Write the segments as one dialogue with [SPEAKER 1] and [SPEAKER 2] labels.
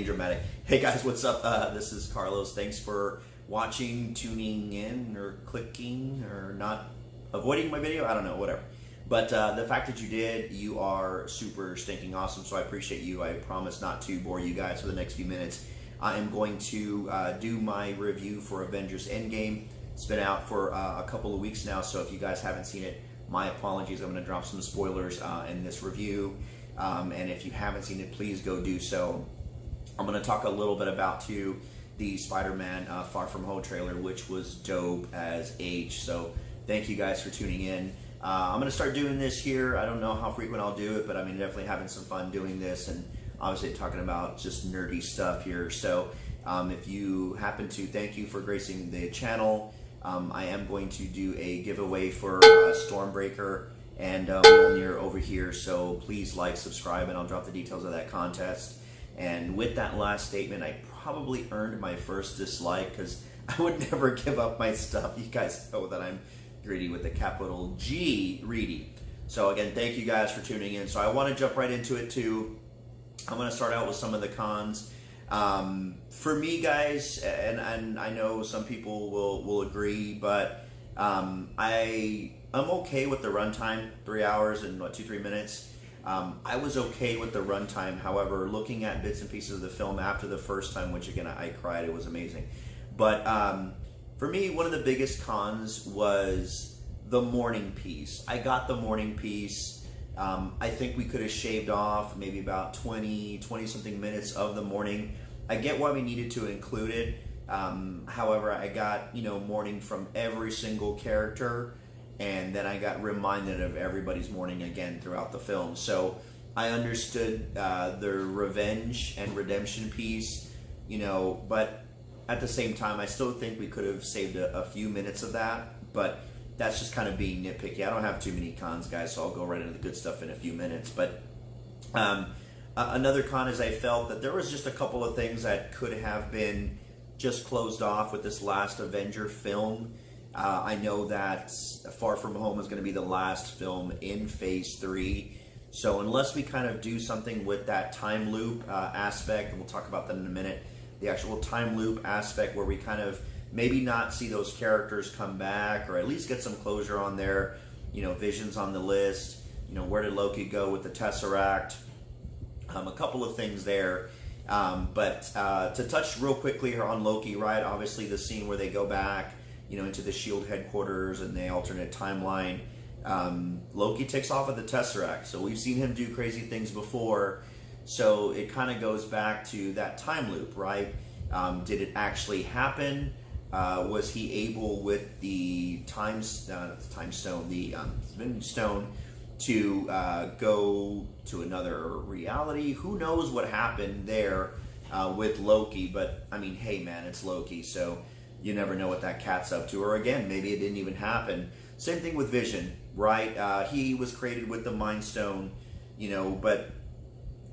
[SPEAKER 1] being dramatic. Hey guys, what's up? This is Carlos. Thanks for watching, tuning in, or clicking, or not avoiding my video. I don't know, whatever. But the fact that you did, you are super stinking awesome, so I appreciate you. I promise not to bore you guys for the next few minutes. I am going to do my review for Avengers Endgame. It's been out for a couple of weeks now, so if you guys haven't seen it, my apologies. I'm going to drop some spoilers in this review. And if you haven't seen it, please go do so. I'm going to talk a little bit about, too, the Spider-Man Far From Home trailer, which was dope as H. So thank you guys for tuning in. I'm going to start doing this here. I don't know how frequent I'll do it, but I mean, definitely having some fun doing this, and obviously talking about just nerdy stuff here. So if you happen to, thank you for gracing the channel. I am going to do a giveaway for Stormbreaker and Mjolnir over here, so please like, subscribe, and I'll drop the details of that contest. And with that last statement, I probably earned my first dislike, because I would never give up my stuff. You guys know that I'm greedy with a capital G, greedy. So again, thank you guys for tuning in. So I want to jump right into it too. I'm going to start out with some of the cons. For me, guys, and I know some people will agree, but I'm okay with the runtime, 3 hours and 2-3 minutes. I was okay with the runtime. However, looking at bits and pieces of the film after the first time, which again I cried, it was amazing. But for me, one of the biggest cons was the morning piece. I got the morning piece. I think we could have shaved off maybe about 20 something minutes of the morning. I get why we needed to include it. However, I got, morning from every single character, and then I got reminded of everybody's morning again throughout the film. So I understood the revenge and redemption piece, but at the same time, I still think we could have saved a few minutes of that, but that's just kind of being nitpicky. I don't have too many cons, guys, so I'll go right into the good stuff in a few minutes. But another con is I felt that there was just a couple of things that could have been just closed off with this last Avenger film. I know that Far From Home is going to be the last film in Phase 3. So unless we kind of do something with that time loop aspect, and we'll talk about that in a minute, the actual time loop aspect where we kind of maybe not see those characters come back, or at least get some closure on their, Vision's on the list, where did Loki go with the Tesseract, a couple of things there. But to touch real quickly here on Loki, right, obviously the scene where they go back, into the S.H.I.E.L.D. headquarters and the alternate timeline, Loki takes off with the Tesseract. So we've seen him do crazy things before. So it kind of goes back to that time loop, right? Did it actually happen? Was he able with the time stone, the Infinity Stone, to go to another reality? Who knows what happened there with Loki? But I mean, hey man, it's Loki, so you never know what that cat's up to. Or again, maybe it didn't even happen. Same thing with Vision, right? He was created with the Mind Stone, but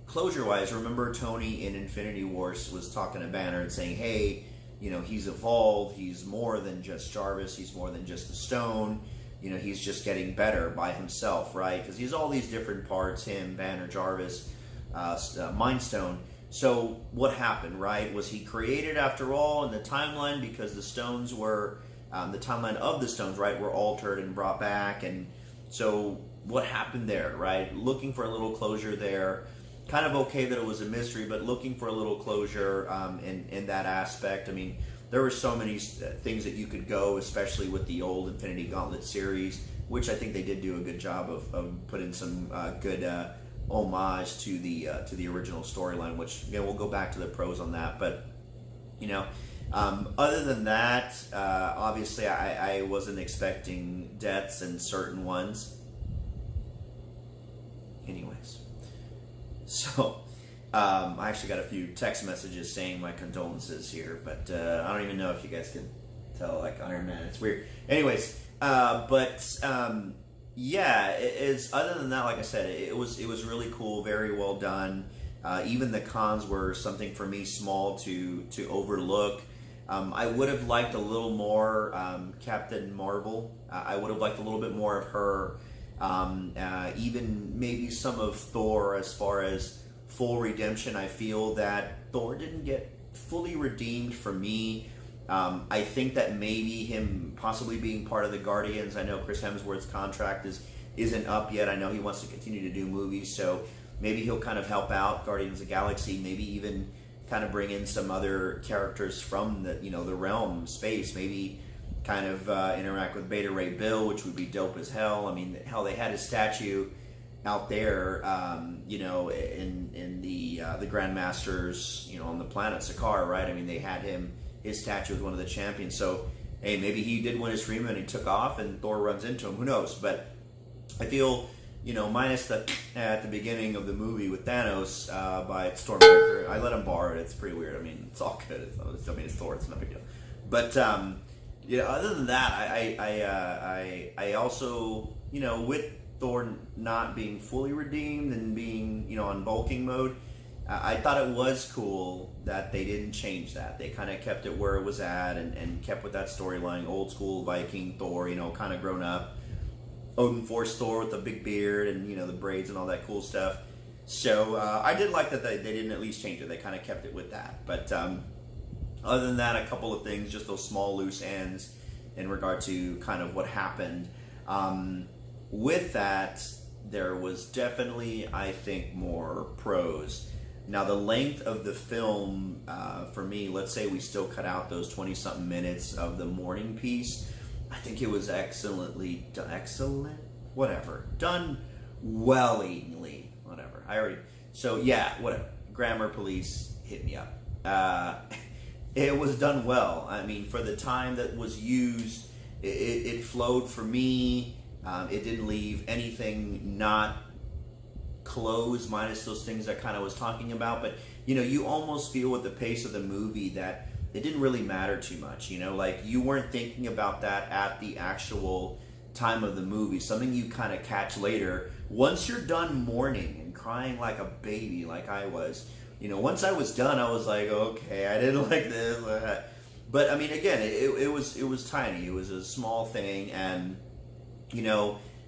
[SPEAKER 1] closure-wise, remember Tony in Infinity Wars was talking to Banner and saying, hey, he's evolved, he's more than just Jarvis, he's more than just the stone, he's just getting better by himself, right? Because he's all these different parts, him, Banner, Jarvis, Mind Stone. So what happened, right? Was he created after all in the timeline because the stones were, the timeline of the stones, right, were altered and brought back? And so what happened there, right? Looking for a little closure there. Kind of okay that it was a mystery, but looking for a little closure in that aspect. I mean, there were so many things that you could go, especially with the old Infinity Gauntlet series, which I think they did do a good job of putting some good homage to the original storyline, which, again, we'll go back to the pros on that. But, other than that, obviously I wasn't expecting deaths in certain ones. Anyways. So, I actually got a few text messages saying my condolences here, but I don't even know if you guys can tell, like Iron Man. It's weird. Anyways, yeah, it's other than that, like I said, it was really cool, very well done. Even the cons were something for me small to overlook. I would have liked a little more Captain Marvel. I would have liked a little bit more of her. Even maybe some of Thor as far as full redemption. I feel that Thor didn't get fully redeemed for me. I think that maybe him possibly being part of the Guardians. I know Chris Hemsworth's contract isn't up yet. I know he wants to continue to do movies, so maybe he'll kind of help out Guardians of the Galaxy. Maybe even kind of bring in some other characters from the the realm, space. Maybe kind of interact with Beta Ray Bill, which would be dope as hell. I mean, hell, they had his statue out there, in the Grandmasters, on the planet Sakaar, right? I mean, they had his statue was one of the champions. So, hey, maybe he did win his freedom and he took off, and Thor runs into him. Who knows? But I feel, minus the at the beginning of the movie with Thanos by Stormbreaker, I let him borrow it. It's pretty weird. I mean, it's all good. It's Thor. It's no big deal. But other than that, I also, with Thor not being fully redeemed and being, on bulking mode, I thought it was cool that they didn't change that. They kind of kept it where it was at and kept with that storyline, old school Viking Thor, kind of grown up. Odin Force Thor with the big beard and, the braids and all that cool stuff. So I did like that they didn't at least change it. They kind of kept it with that. But other than that, a couple of things, just those small loose ends in regard to kind of what happened. With that, there was definitely, I think, more pros. Now, the length of the film, for me, let's say we still cut out those 20-something minutes of the morning piece. I think it was excellently done. Excellent? Whatever. Done wellingly. Whatever. So, yeah, whatever. Grammar police, hit me up. It was done well. I mean, for the time that was used, it flowed for me. It didn't leave anything not closed, minus those things I kind of was talking about. But, you almost feel with the pace of the movie that it didn't really matter too much. Like you weren't thinking about that at the actual time of the movie. Something you kind of catch later. Once you're done mourning and crying like a baby like I was, once I was done, I was like, okay, I didn't like this. But, I mean, again, it was tiny. It was a small thing. And,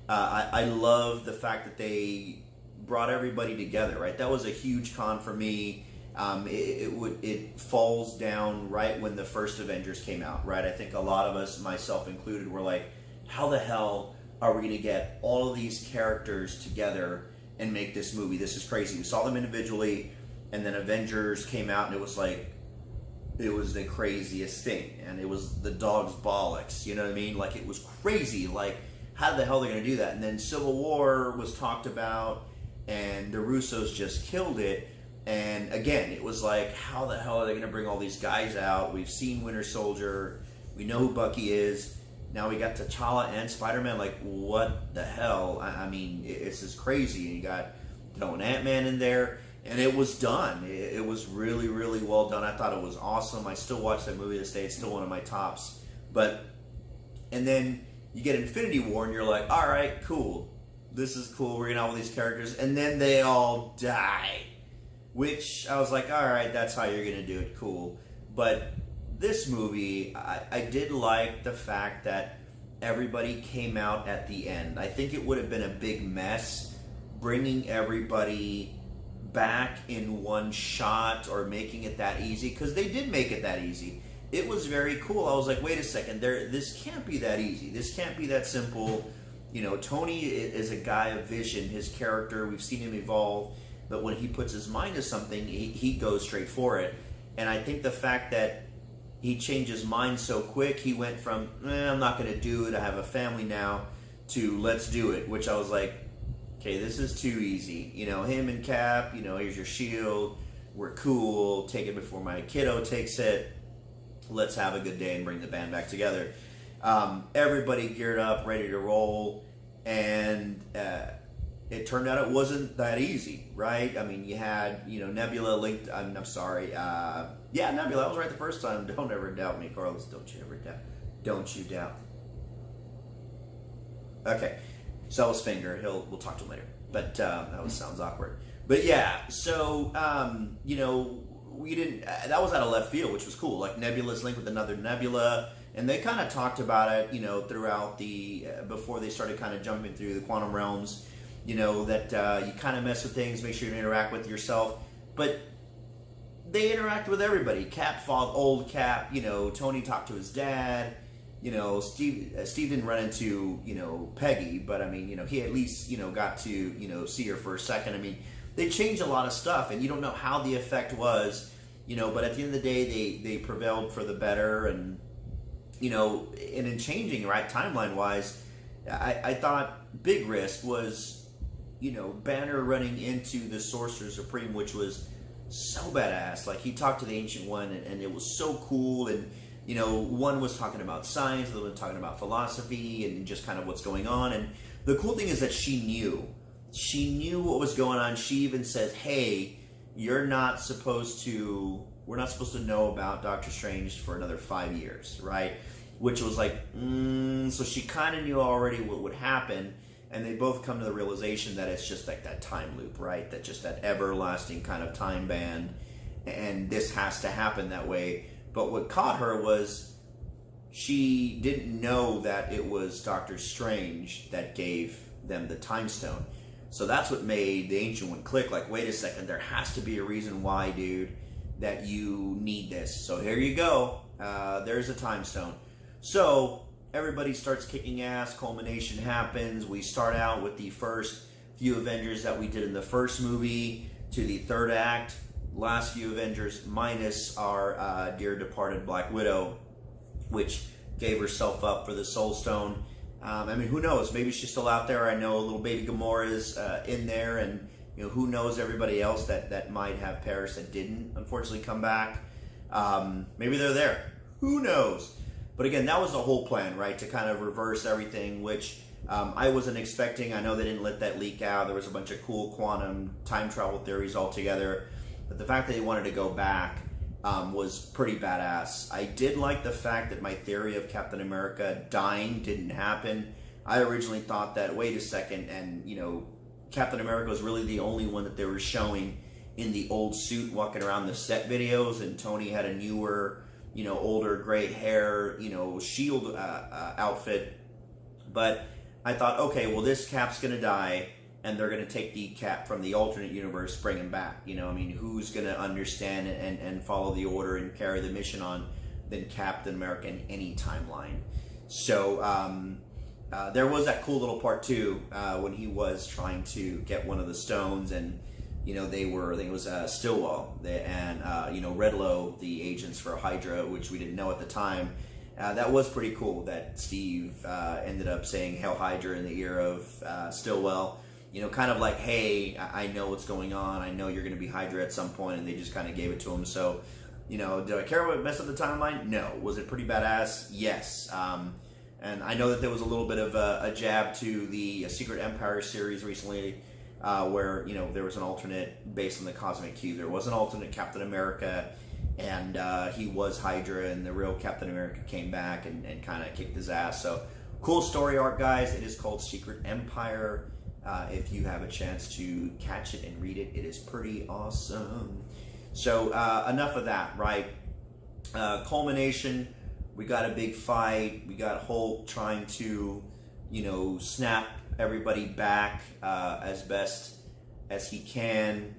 [SPEAKER 1] I love the fact that they brought everybody together, right? That was a huge con for me. It falls down right when the first Avengers came out, right? I think a lot of us, myself included, were like, how the hell are we going to get all of these characters together and make this movie? This is crazy. We saw them individually, and then Avengers came out, and it was like, it was the craziest thing, and it was the dog's bollocks, you know what I mean? Like, it was crazy. Like, how the hell are they going to do that? And then Civil War was talked about, and the Russos just killed it. And again, it was like, how the hell are they going to bring all these guys out? We've seen Winter Soldier. We know who Bucky is. Now we got T'Challa and Spider-Man. Like, what the hell? I mean, it's just crazy. You got throwing Ant-Man in there. And it was done. It was really, really well done. I thought it was awesome. I still watch that movie this day. It's still one of my tops. And then you get Infinity War, and you're like, all right, cool. This is cool. We're going to have all these characters. And then they all die. Which I was like, all right, that's how you're going to do it. Cool. But this movie, I did like the fact that everybody came out at the end. I think it would have been a big mess bringing everybody back in one shot or making it that easy, because they did make it that easy. It was very cool. I was like, wait a second, this can't be that easy. This can't be that simple. Tony is a guy of vision. His character, we've seen him evolve. But when he puts his mind to something, he goes straight for it. And I think the fact that he changed his mind so quick, he went from, I'm not going to do it, I have a family now, to let's do it. Which I was like, okay, this is too easy. Him and Cap, here's your shield. We're cool. Take it before my kiddo takes it. Let's have a good day and bring the band back together. Everybody geared up, ready to roll. And it turned out it wasn't that easy, right? I mean, you had, Nebula linked, I'm sorry. Yeah, Nebula, I was right the first time. Don't ever doubt me, Carlos. Don't you ever doubt. Don't you doubt. Okay. Sells finger. We'll talk to him later. But that sounds awkward. But yeah, so, we didn't, that was out of left field, which was cool. Like, Nebula's linked with another Nebula. And they kind of talked about it, throughout before they started kind of jumping through the quantum realms. That you kind of mess with things, make sure you interact with yourself. But they interact with everybody. Cap fought old Cap. You know, Tony talked to his dad. You know, Steve didn't run into, you know, Peggy, but I mean, you know, he at least, you know, got to, you know, see her for a second. I mean, they changed a lot of stuff, and you don't know how the effect was, you know, but at the end of the day, they prevailed for the better, and, you know, and in changing, right, timeline-wise, I thought big risk was, you know, Banner running into the Sorcerer Supreme, which was so badass. Like, he talked to the Ancient One, and it was so cool, and, you know, one was talking about science, the other one talking about philosophy, and just kind of what's going on, and the cool thing is that she knew. She knew what was going on. She even says, hey, we're not supposed to know about Doctor Strange for another 5 years, right? Which was like, so she kind of knew already what would happen, and they both come to the realization that it's just like that time loop, right? That just that everlasting kind of time band, and this has to happen that way. But what caught her was she didn't know that it was Doctor Strange that gave them the time stone. So that's what made the Ancient One click, like, wait a second, there has to be a reason why, dude, that you need this. So here you go, there's a time stone. So everybody starts kicking ass, culmination happens, we start out with the first few Avengers that we did in the first movie to the third act, last few Avengers minus our dear departed Black Widow, which gave herself up for the Soul Stone. I mean, who knows? Maybe she's still out there. I know a little baby Gamora is in there, and you know, who knows everybody else that might have perished that didn't unfortunately come back. Maybe they're there. Who knows? But again, that was the whole plan, right? To kind of reverse everything, which I wasn't expecting. I know they didn't let that leak out. There was a bunch of cool quantum time travel theories altogether. But the fact that they wanted to go back was pretty badass. I did like the fact that my theory of Captain America dying didn't happen. I originally thought that, wait a second, and you know, Captain America was really the only one that they were showing in the old suit walking around the set videos, and Tony had a newer, you know, older gray hair, you know, shield outfit. But I thought, okay, well, this Cap's gonna die, and they're going to take the Cap from the alternate universe, bring him back. You know, I mean, who's going to understand and follow the order and carry the mission on than Captain America in any timeline? So there was that cool little part too when he was trying to get one of the stones, and you know, they were, I think it was Stillwell and you know, Redlow, the agents for Hydra, which we didn't know at the time. That was pretty cool that Steve ended up saying "Hail Hydra" in the ear of Stillwell. You know, kind of like, hey, I know what's going on. I know you're going to be Hydra at some point, and they just kind of gave it to him. So, you know, did I care what messed up the timeline? No. Was it pretty badass? Yes. And I know that there was a little bit of a jab to the Secret Empire series recently, where, you know, there was an alternate based on the Cosmic Cube. There was an alternate Captain America, and he was Hydra, and the real Captain America came back and kind of kicked his ass. So, cool story arc, guys. It is called Secret Empire. If you have a chance to catch it and read it, it is pretty awesome. So enough of that, right? Culmination, we got a big fight. We got Hulk trying to, you know, snap everybody back as best as he can.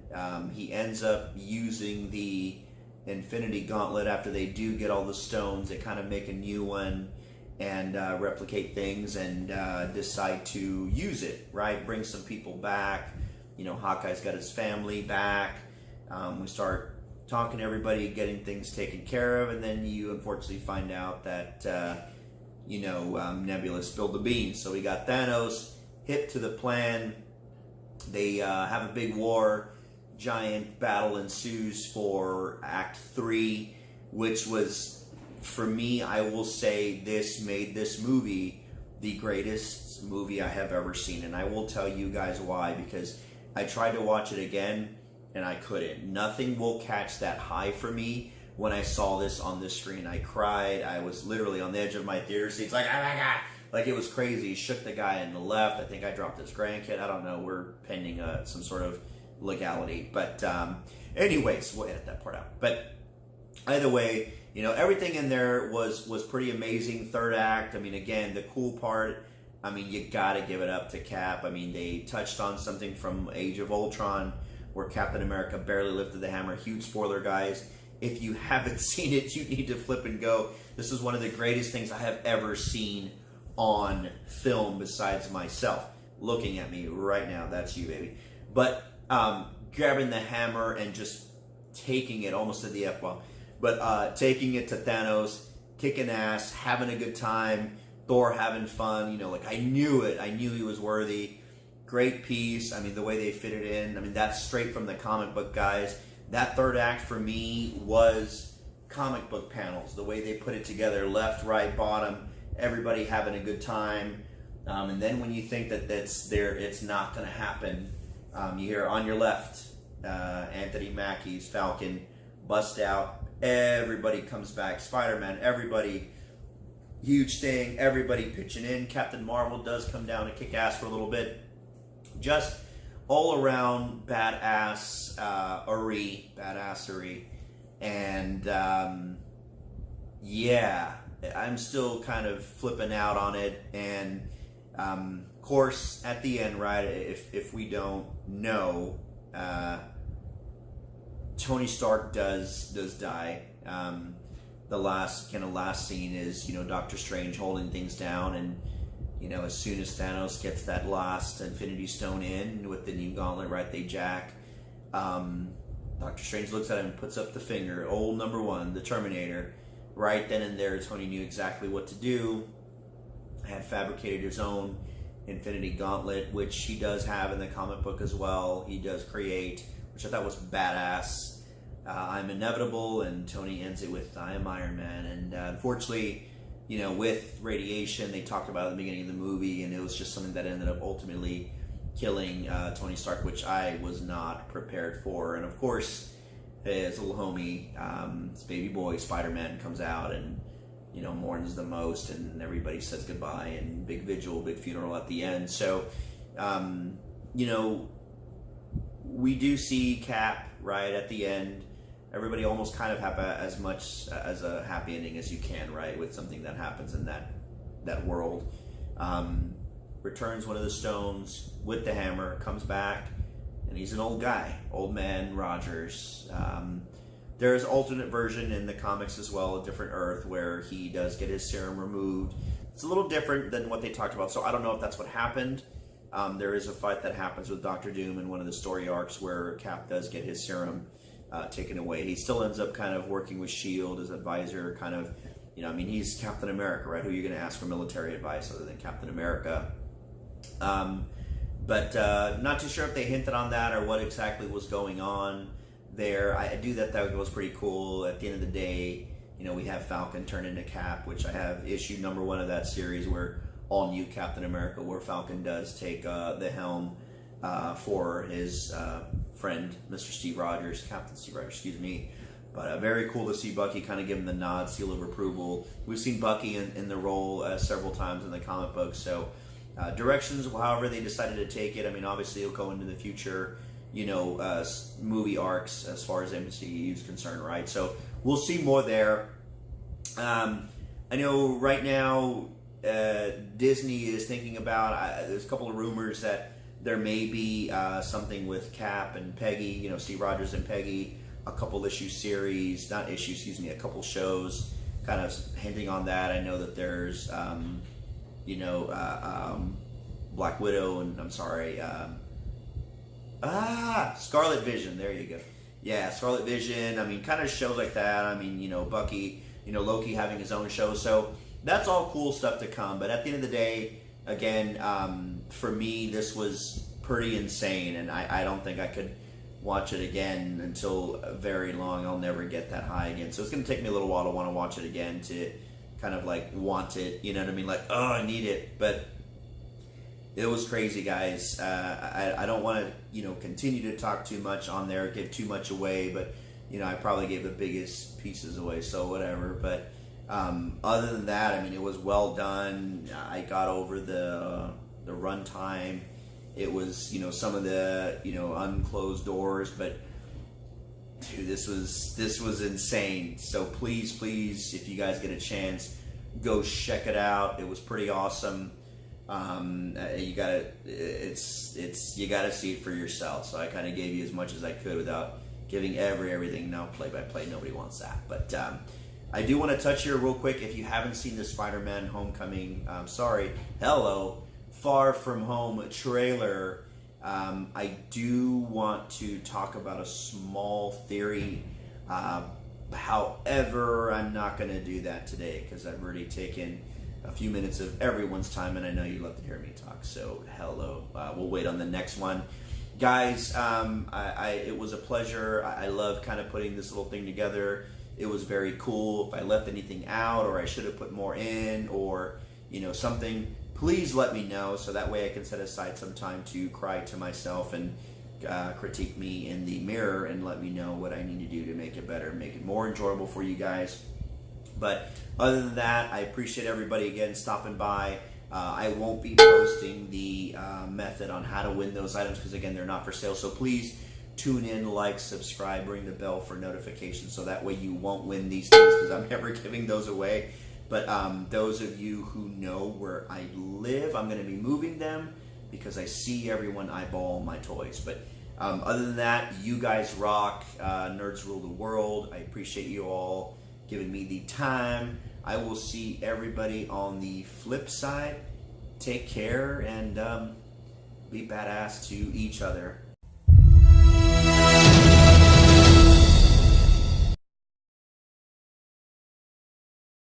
[SPEAKER 1] He ends up using the Infinity Gauntlet after they do get all the stones. They kind of make a new one and replicate things and decide to use it, right? Bring some people back. You know, Hawkeye's got his family back. We start talking to everybody, getting things taken care of, and then you unfortunately find out that, you know, Nebula spilled the beans. So we got Thanos hip to the plan. They have a big war. Giant battle ensues for Act 3, which was, for me, I will say this made this movie the greatest movie I have ever seen. And I will tell you guys why, because I tried to watch it again and I couldn't. Nothing will catch that high for me when I saw this on the screen. I cried. I was literally on the edge of my theater seats like, oh my God. Like, it was crazy. Shook the guy in the left. I think I dropped his grandkid. I don't know. We're pending some sort of legality. But anyways, we'll edit that part out. But either way, you know, everything in there was pretty amazing. Third act, I mean, again, the cool part, I mean, you gotta give it up to Cap. I mean, they touched on something from Age of Ultron where Captain America barely lifted the hammer. Huge spoiler, guys. If you haven't seen it, you need to flip and go. This is one of the greatest things I have ever seen on film besides myself. Looking at me right now, that's you, baby. But grabbing the hammer and just taking it, almost at the F-bomb, but taking it to Thanos, kicking ass, having a good time, Thor having fun, you know, like I knew it. I knew he was worthy. Great piece. I mean, the way they fit it in, I mean, that's straight from the comic book, guys. That third act for me was comic book panels. The way they put it together, left, right, bottom, everybody having a good time. And then when you think that that's there, it's not going to happen. You hear on your left, Anthony Mackie's Falcon bust out. Everybody comes back. Spider-Man, everybody. Huge thing. Everybody pitching in. Captain Marvel does come down and kick ass for a little bit. Just all around badassery. And yeah, I'm still kind of flipping out on it. And of course, at the end, right, if we don't know, Tony Stark does die. The last scene is, you know, Doctor Strange holding things down, and you know, as soon as Thanos gets that last Infinity Stone in with the new gauntlet, right, they jack. Doctor Strange looks at him and puts up the finger. Old number one, the Terminator. Right then and there, Tony knew exactly what to do. Had fabricated his own Infinity Gauntlet, which he does have in the comic book as well. He does create, which I thought was badass. I'm inevitable, and Tony ends it with I am Iron Man. And unfortunately, you know, with radiation, they talked about it at the beginning of the movie, and it was just something that ended up ultimately killing Tony Stark, which I was not prepared for. And of course, his little homie, his baby boy, Spider-Man, comes out and, you know, mourns the most, and everybody says goodbye, and big vigil, big funeral at the end. So, you know, we do see Cap right at the end. Everybody almost kind of have as much as a happy ending as you can, right, with something that happens in that world. Returns one of the stones with the hammer, comes back, and he's an old guy, old man Rogers. There's an alternate version in the comics as well, a different Earth, where he does get his serum removed. It's a little different than what they talked about, so I don't know if that's what happened. There is a fight that happens with Doctor Doom in one of the story arcs where Cap does get his serum taken away. He still ends up kind of working with S.H.I.E.L.D. as advisor, kind of, you know, I mean, he's Captain America, right? Who are you going to ask for military advice other than Captain America? But not too sure if they hinted on that or what exactly was going on there. I do that was pretty cool. At the end of the day, you know, we have Falcon turn into Cap, which I have issue number 1 of that series, where all new Captain America, where Falcon does take the helm for his friend, Mr. Steve Rogers, Captain Steve Rogers, excuse me. But very cool to see Bucky kind of give him the nod, seal of approval. We've seen Bucky in the role several times in the comic books, so directions, however they decided to take it, I mean, obviously it'll go into the future, you know, movie arcs as far as MCU is concerned, right? So we'll see more there. I know right now Disney is thinking about, there's a couple of rumors that there may be something with Cap and Peggy, you know, Steve Rogers and Peggy, a couple a couple shows kind of hinting on that. I know that there's, you know, Black Widow and, Scarlet Vision, there you go. Yeah, Scarlet Vision, I mean, kind of shows like that. I mean, you know, Bucky, you know, Loki having his own show. So that's all cool stuff to come. But at the end of the day, again, for me, this was pretty insane, and I don't think I could watch it again until very long. I'll never get that high again. So it's going to take me a little while to want to watch it again, to kind of like want it, you know what I mean? Like, oh, I need it. But it was crazy, guys. I don't want to, you know, continue to talk too much on there, give too much away, but, you know, I probably gave the biggest pieces away, so whatever. But other than that, I mean, it was well done. I got over the runtime. It was, you know, some of the, you know, unclosed doors, but dude, this was insane. So please, if you guys get a chance, go check it out. It was pretty awesome. You gotta, you gotta see it for yourself. So I kind of gave you as much as I could without giving everything. No play by play. Nobody wants that. But I do want to touch here real quick. If you haven't seen the Spider-Man Homecoming, Far From Home trailer, I do want to talk about a small theory. However, I'm not going to do that today because I've already taken a few minutes of everyone's time, and I know you love to hear me talk. So, we'll wait on the next one. Guys, it was a pleasure. I love kind of putting this little thing together. It was very cool. If I left anything out or I should have put more in or, something, please let me know so that way I can set aside some time to cry to myself and critique me in the mirror and let me know what I need to do to make it better, make it more enjoyable for you guys. But other than that, I appreciate everybody again stopping by. I won't be posting the method on how to win those items because, again, they're not for sale. So please tune in, like, subscribe, ring the bell for notifications so that way you won't win these things because I'm never giving those away. But those of you who know where I live, I'm going to be moving them because I see everyone eyeball my toys. But other than that, you guys rock. Nerds rule the world. I appreciate you all giving me the time. I will see everybody on the flip side. Take care and be badass to each other.